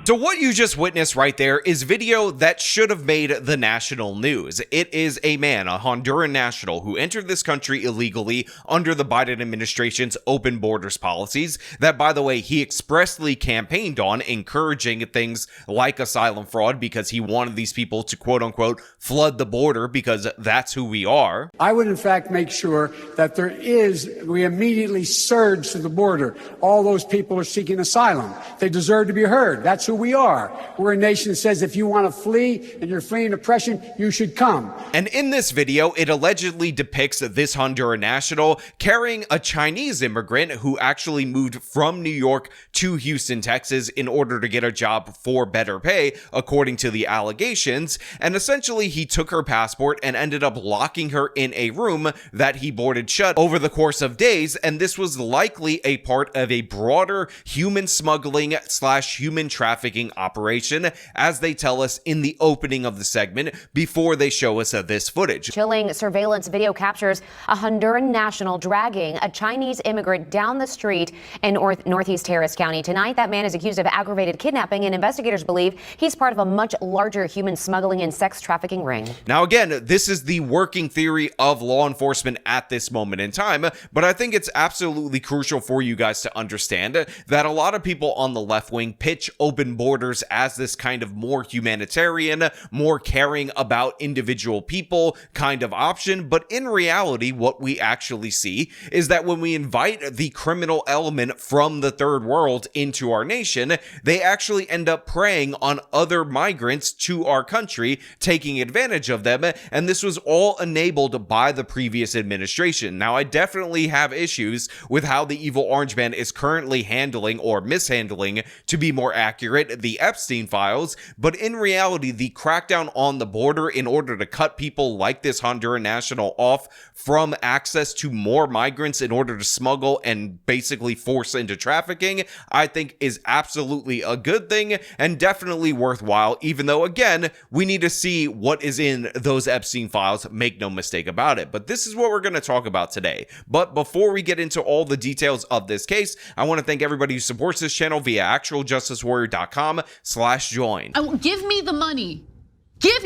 So what you just witnessed right there is video that should have made the national news. It is a man, a Honduran national, who entered this country illegally under the Biden administration's open borders policies that, by the way, he expressly campaigned on, encouraging things like asylum fraud because he wanted these people to, quote unquote, flood the border because that's who we are. I would, in fact, make sure that we immediately surge to the border. All those people are seeking asylum. They deserve to be heard. That's who we are. We're a nation that says if you want to flee and you're fleeing oppression, you should come. And in this video, it allegedly depicts this Honduran national carrying a Chinese immigrant who actually moved from New York to Houston, Texas in order to get a job for better pay, according to the allegations. And essentially, he took her passport and ended up locking her in a room that he boarded shut over the course of days. And this was likely a part of a broader human smuggling / human trafficking operation, as they tell us in the opening of the segment before they show us this footage. Chilling surveillance video captures a Honduran national dragging a Chinese immigrant down the street in Northeast Harris County. Tonight, that man is accused of aggravated kidnapping, and investigators believe he's part of a much larger human smuggling and sex trafficking ring. Now, again, this is the working theory of law enforcement at this moment in time, but I think it's absolutely crucial for you guys to understand that a lot of people on the left wing pitch open borders as this kind of more humanitarian, more caring about individual people kind of option. But in reality, what we actually see is that when we invite the criminal element from the third world into our nation, they actually end up preying on other migrants to our country, taking advantage of them. And this was all enabled by the previous administration. Now, I definitely have issues with how the evil orange man is currently handling, or mishandling to be more accurate, the Epstein files, but in reality, the crackdown on the border in order to cut people like this Honduran national off from access to more migrants in order to smuggle and basically force into trafficking, I think is absolutely a good thing and definitely worthwhile, even though, again, we need to see what is in those Epstein files, make no mistake about it. But this is what we're going to talk about today. But before we get into all the details of this case, I want to thank everybody who supports this channel via actualjusticewarrior.com/join. Give me the money. Give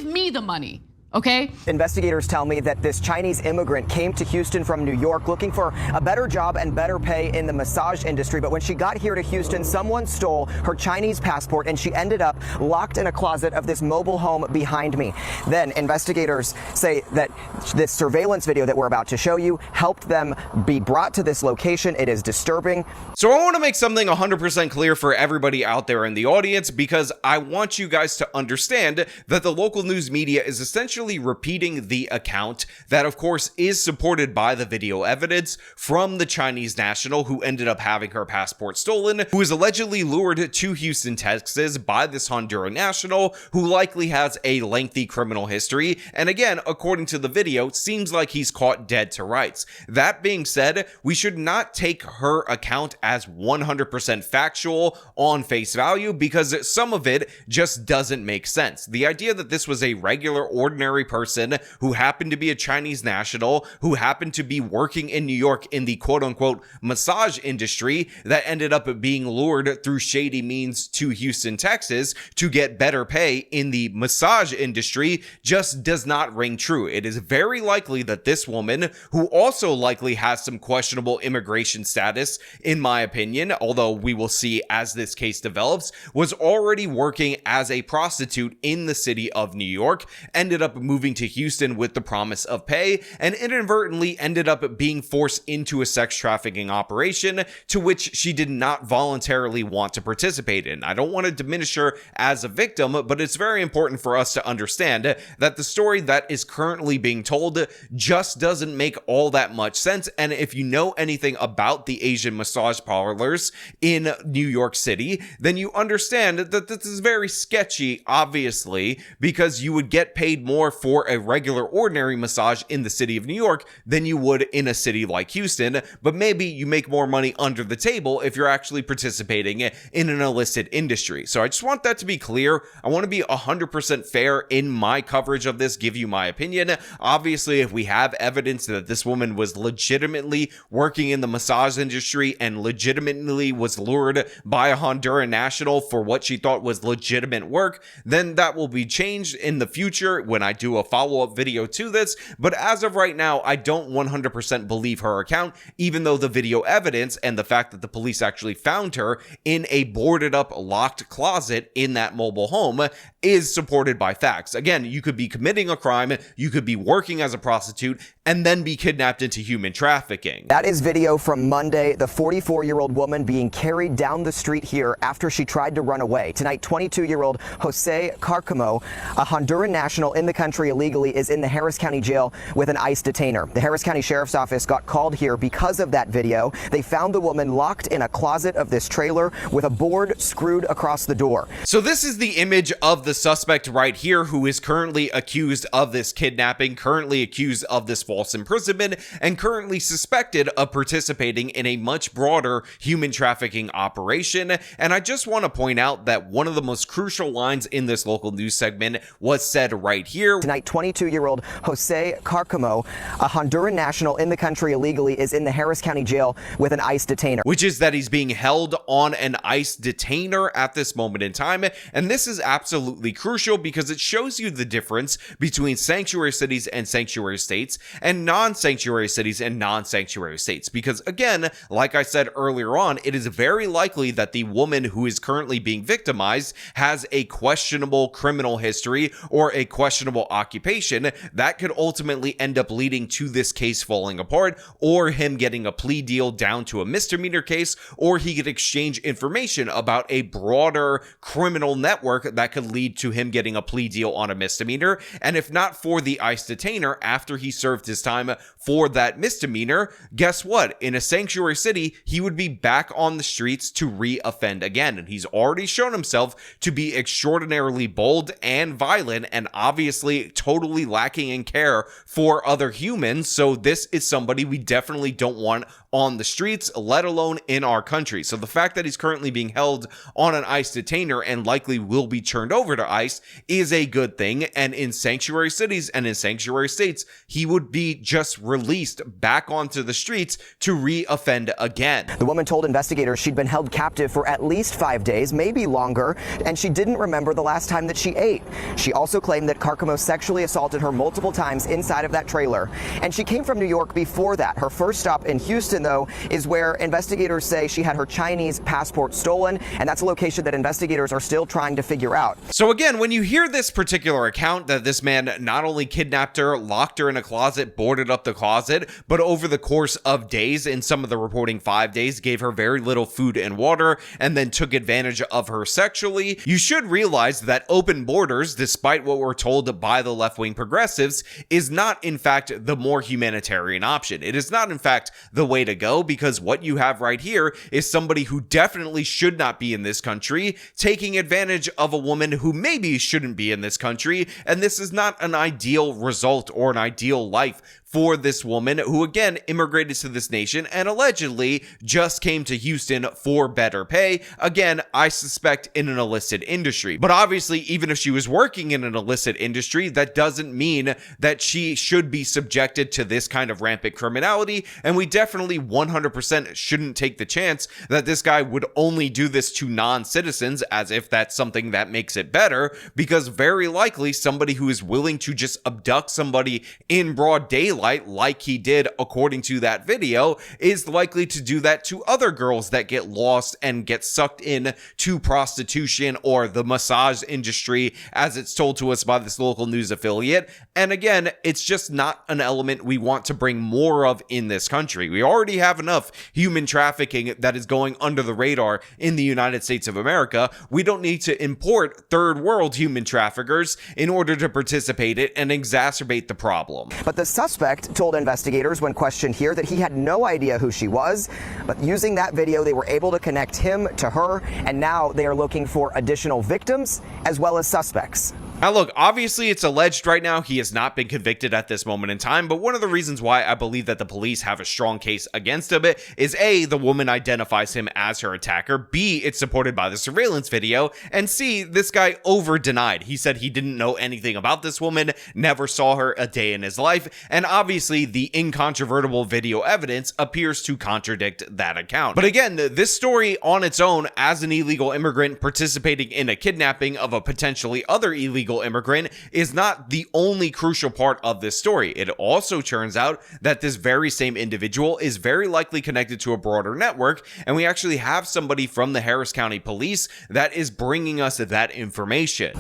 me the money. Okay. Investigators tell me that this Chinese immigrant came to Houston from New York looking for a better job and better pay in the massage industry. But when she got here to Houston, someone stole her Chinese passport and she ended up locked in a closet of this mobile home behind me. Then investigators say that this surveillance video that we're about to show you helped them be brought to this location. It is disturbing. So I want to make something 100% clear for everybody out there in the audience, because I want you guys to understand that the local news media is essentially repeating the account that, of course, is supported by the video evidence from the Chinese national who ended up having her passport stolen, who is allegedly lured to Houston, Texas by this Honduran national who likely has a lengthy criminal history. And again, according to the video, seems like he's caught dead to rights. That being said, we should not take her account as 100% factual on face value, because some of it just doesn't make sense. The idea that this was a regular, ordinary person who happened to be a Chinese national, who happened to be working in New York in the quote-unquote massage industry, that ended up being lured through shady means to Houston, Texas to get better pay in the massage industry, just does not ring true. It is very likely that this woman, who also likely has some questionable immigration status, in my opinion, although we will see as this case develops, was already working as a prostitute in the city of New York, ended up moving to Houston with the promise of pay, and inadvertently ended up being forced into a sex trafficking operation to which she did not voluntarily want to participate in. I don't want to diminish her as a victim, but it's very important for us to understand that the story that is currently being told just doesn't make all that much sense. And if you know anything about the Asian massage parlors in New York City, then you understand that this is very sketchy, obviously, because you would get paid more more for a regular ordinary massage in the city of New York than you would in a city like Houston, but maybe you make more money under the table if you're actually participating in an illicit industry. So I just want that to be clear. I want to be 100% fair in my coverage of this, give you my opinion. Obviously, if we have evidence that this woman was legitimately working in the massage industry and legitimately was lured by a Honduran national for what she thought was legitimate work, then that will be changed in the future when I do a follow-up video to this. But as of right now, I don't 100% believe her account, even though the video evidence and the fact that the police actually found her in a boarded up locked closet in that mobile home is supported by facts. Again, you could be committing a crime, you could be working as a prostitute, and then be kidnapped into human trafficking. That is video from Monday, the 44-year-old woman being carried down the street here after she tried to run away. Tonight, 22-year-old Jose Carcamo, a Honduran national in the country illegally, is in the Harris County jail with an ICE detainer. The Harris County Sheriff's Office got called here because of that video. They found the woman locked in a closet of this trailer with a board screwed across the door. So this is the image of the suspect right here, who is currently accused of this kidnapping, currently accused of this false imprisonment, and currently suspected of participating in a much broader human trafficking operation. And I just want to point out that one of the most crucial lines in this local news segment was said right here. Tonight, 22-year-old Jose Carcamo, a Honduran national in the country illegally, is in the Harris County jail with an ICE detainer. Which is that he's being held on an ICE detainer at this moment in time. And this is absolutely crucial because it shows you the difference between sanctuary cities and sanctuary states and non-sanctuary cities and non-sanctuary states. Because again, like I said earlier on, it is very likely that the woman who is currently being victimized has a questionable criminal history or a questionable occupation that could ultimately end up leading to this case falling apart, or him getting a plea deal down to a misdemeanor case, or he could exchange information about a broader criminal network that could lead to him getting a plea deal on a misdemeanor. And if not for the ICE detainer after he served his time for that misdemeanor, guess what? In a sanctuary city, he would be back on the streets to re-offend again. And he's already shown himself to be extraordinarily bold and violent, and obviously totally lacking in care for other humans. So this is somebody we definitely don't want on the streets, let alone in our country. So the fact that he's currently being held on an ICE detainer and likely will be turned over to ICE is a good thing. And in sanctuary cities and in sanctuary states, he would be just released back onto the streets to re-offend again. The woman told investigators she'd been held captive for at least 5 days, maybe longer, and she didn't remember the last time that she ate. She also claimed that Carcamo sexually assaulted her multiple times inside of that trailer. And she came from New York before that. Her first stop in Houston, though, is where investigators say she had her Chinese passport stolen, and that's a location that investigators are still trying to figure out. So again, when you hear this particular account that this man not only kidnapped her, locked her in a closet, boarded up the closet, but over the course of days, in some of the reporting 5 days, gave her very little food and water, and then took advantage of her sexually, you should realize that open borders, despite what we're told by the left-wing progressives, is not in fact the more humanitarian option. It is not in fact the way to go, because what you have right here is somebody who definitely should not be in this country, taking advantage of a woman who maybe shouldn't be in this country, and this is not an ideal result or an ideal life for this woman who, again, immigrated to this nation and allegedly just came to Houston for better pay. Again, I suspect in an illicit industry. But obviously, even if she was working in an illicit industry, that doesn't mean that she should be subjected to this kind of rampant criminality. And we definitely 100% shouldn't take the chance that this guy would only do this to non-citizens, as if that's something that makes it better, because very likely somebody who is willing to just abduct somebody in broad daylight, like he did according to that video, is likely to do that to other girls that get lost and get sucked in to prostitution or the massage industry, as it's told to us by this local news affiliate. And again, it's just not an element we want to bring more of in this country. We already have enough human trafficking that is going under the radar in the United States of America. We don't need to import third world human traffickers in order to participate in and exacerbate the problem. But the suspect told investigators when questioned here that he had no idea who she was, but using that video, they were able to connect him to her, and now they are looking for additional victims as well as suspects. Now look, obviously it's alleged right now. He has not been convicted at this moment in time, but one of the reasons why I believe that the police have a strong case against him is A, the woman identifies him as her attacker, B, it's supported by the surveillance video, and C, this guy over-denied. He said he didn't know anything about this woman, never saw her a day in his life, and obviously the incontrovertible video evidence appears to contradict that account. But again, this story on its own, as an illegal immigrant participating in a kidnapping of a potentially other illegal immigrant, is not the only crucial part of this story. It also turns out that this very same individual is very likely connected to a broader network, and we actually have somebody from the Harris County Police that is bringing us that information.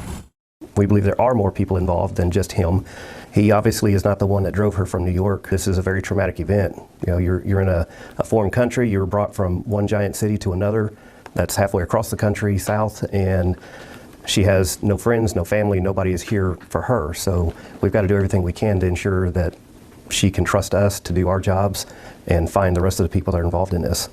We believe there are more people involved than just him. He obviously is not the one that drove her from New York. This is a very traumatic event. You know, you're in a foreign country. You were brought from one giant city to another that's halfway across the country south, and she has no friends, no family, nobody is here for her. So we've got to do everything we can to ensure that she can trust us to do our jobs and find the rest of the people that are involved in this.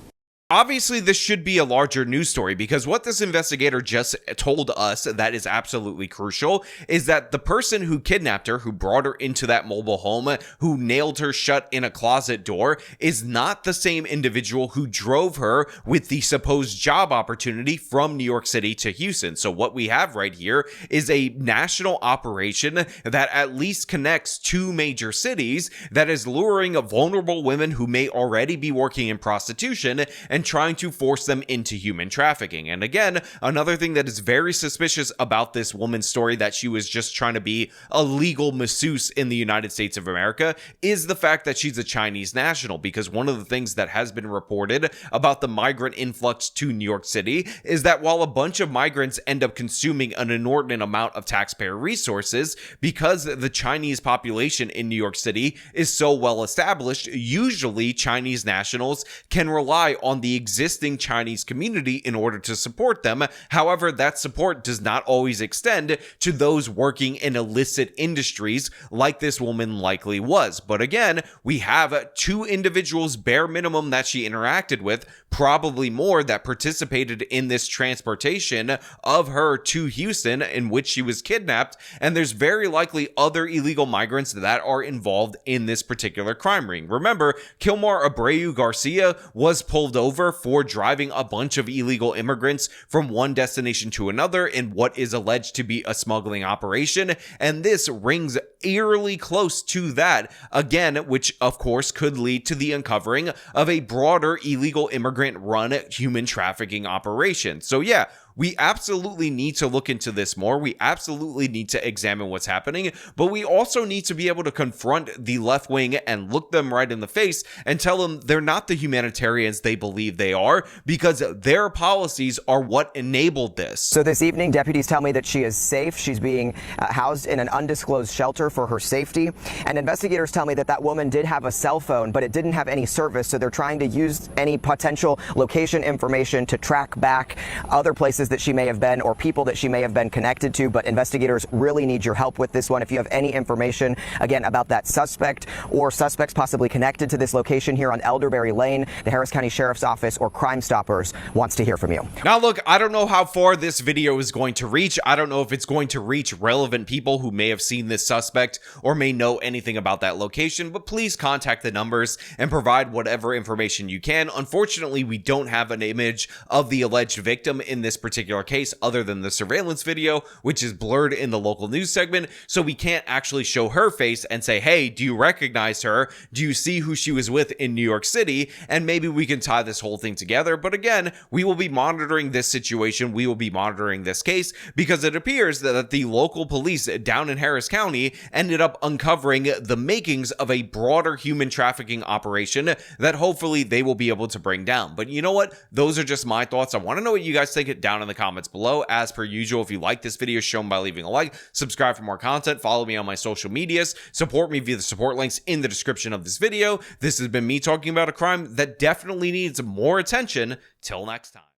Obviously, this should be a larger news story, because what this investigator just told us that is absolutely crucial is that the person who kidnapped her, who brought her into that mobile home, who nailed her shut in a closet door, is not the same individual who drove her with the supposed job opportunity from New York City to Houston. So what we have right here is a national operation that at least connects two major cities that is luring vulnerable women who may already be working in prostitution and trying to force them into human trafficking. And again, another thing that is very suspicious about this woman's story, that she was just trying to be a legal masseuse in the United States of America, is the fact that she's a Chinese national. Because one of the things that has been reported about the migrant influx to New York City is that while a bunch of migrants end up consuming an inordinate amount of taxpayer resources, because the Chinese population in New York City is so well established, usually Chinese nationals can rely on the existing Chinese community in order to support them. However, that support does not always extend to those working in illicit industries like this woman likely was. But again, we have two individuals bare minimum that she interacted with, probably more, that participated in this transportation of her to Houston in which she was kidnapped, and there's very likely other illegal migrants that are involved in this particular crime ring. Remember, Kilmar Abreu Garcia was pulled over for driving a bunch of illegal immigrants from one destination to another in what is alleged to be a smuggling operation, and this rings eerily close to that, again, which of course could lead to the uncovering of a broader illegal immigrant run human trafficking operation. So yeah, we absolutely need to look into this more. We absolutely need to examine what's happening, but we also need to be able to confront the left wing and look them right in the face and tell them they're not the humanitarians they believe they are, because their policies are what enabled this. So this evening, deputies tell me that she is safe. She's being housed in an undisclosed shelter for her safety. And investigators tell me that that woman did have a cell phone, but it didn't have any service. So they're trying to use any potential location information to track back other places that she may have been or people that she may have been connected to. But investigators really need your help with this one. If you have any information, again, about that suspect or suspects possibly connected to this location here on Elderberry Lane, the Harris County Sheriff's Office or Crime Stoppers wants to hear from you. Now look, I don't know how far this video is going to reach. I don't know if it's going to reach relevant people who may have seen this suspect or may know anything about that location, but please contact the numbers and provide whatever information you can. Unfortunately, we don't have an image of the alleged victim in this particular case other than the surveillance video, which is blurred in the local news segment, so we can't actually show her face and say, hey, do you recognize her? Do you see who she was with in New York City? And maybe we can tie this whole thing together. But again, we will be monitoring this situation. We will be monitoring this case because it appears that the local police down in Harris County ended up uncovering the makings of a broader human trafficking operation that hopefully they will be able to bring down. But you know what? Those are just my thoughts. I want to know what you guys think down in the comments below. As per usual, if you like this video, show them by leaving a like, subscribe for more content, follow me on my social medias, support me via the support links in the description of this video. This has been me talking about a crime that definitely needs more attention. Till next time.